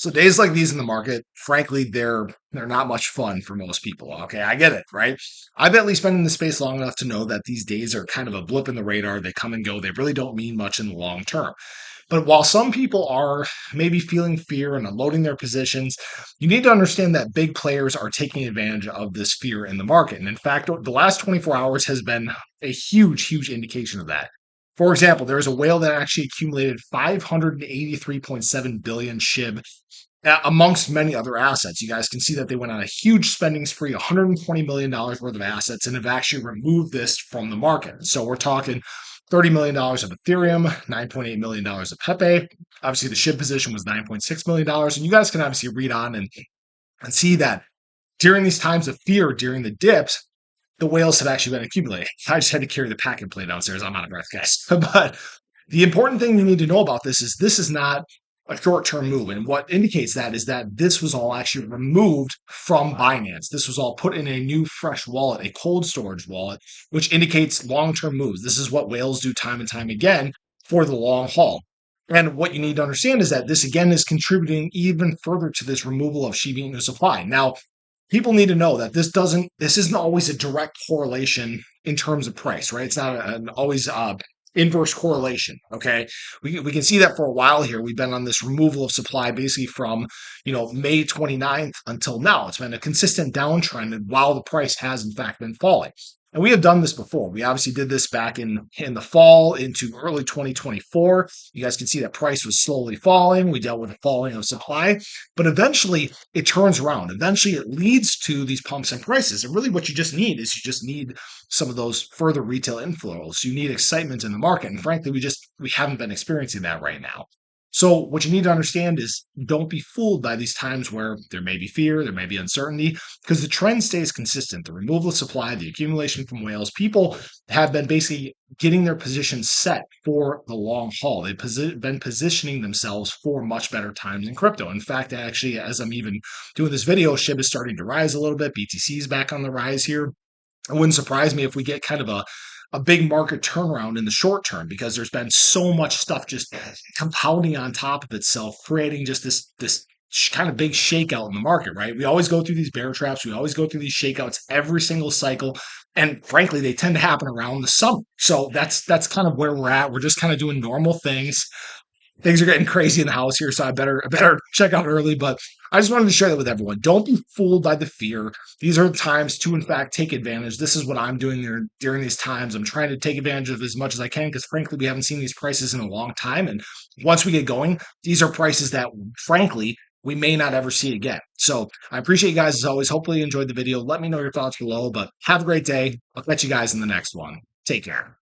So days like these in the market, frankly, they're not much fun for most people. Okay, I get it, right? I've at least been in the space long enough to know that these days are kind of a blip in the radar. They come and go. They really don't mean much in the long term. But while some people are maybe feeling fear and unloading their positions, you need to understand that big players are taking advantage of this fear in the market. And in fact, the last 24 hours has been a huge, huge indication of that. For example, there is a whale that actually accumulated 583.7 billion shib amongst many other assets. You guys can see that they went on a huge spending spree, $120 million worth of assets, and have actually removed this from the market. So we're talking $30 million of Ethereum, $9.8 million of Pepe. Obviously, the SHIB position was $9.6 million. And you guys can obviously read on and see that during these times of fear, during the dips, the whales have actually been accumulating. I just had to carry the packing plate downstairs. I'm out of breath, guys. But the important thing you need to know about this is not a short-term move. And what indicates that is that this was all actually removed from Binance. This was all put in a new, fresh wallet, a cold storage wallet, which indicates long-term moves. This is what whales do time and time again for the long haul. And what you need to understand is that this again is contributing even further to this removal of Shiba Inu supply. Now, people need to know that this isn't always a direct correlation in terms of price, right? It's not an always inverse correlation. Okay, we can see that for a while here. We've been on this removal of supply basically from May 29th until now. It's been a consistent downtrend, and while the price has in fact been falling. And we have done this before. We obviously did this back in the fall into early 2024. You guys can see that price was slowly falling. We dealt with the falling of supply, but eventually it turns around. Eventually it leads to these pumps in prices. And really what you just need is you just need some of those further retail inflows. You need excitement in the market. And frankly, we haven't been experiencing that right now. So what you need to understand is don't be fooled by these times where there may be fear, there may be uncertainty, because the trend stays consistent. The removal of supply, the accumulation from whales, people have been basically getting their positions set for the long haul. They've been positioning themselves for much better times in crypto. In fact, actually, as I'm even doing this video, SHIB is starting to rise a little bit. BTC is back on the rise here. It wouldn't surprise me if we get kind of a big market turnaround in the short term, because there's been so much stuff just compounding on top of itself, creating just this kind of big shakeout in the market, right? We always go through these bear traps. We always go through these shakeouts every single cycle. And frankly, they tend to happen around the summer. So that's kind of where we're at. We're just kind of doing normal things. Things are getting crazy in the house here, so I better check out early. But I just wanted to share that with everyone. Don't be fooled by the fear. These are the times to, in fact, take advantage. This is what I'm doing during these times. I'm trying to take advantage of as much as I can, because frankly, we haven't seen these prices in a long time. And once we get going, these are prices that, frankly, we may not ever see again. So I appreciate you guys as always. Hopefully you enjoyed the video. Let me know your thoughts below, but have a great day. I'll catch you guys in the next one. Take care.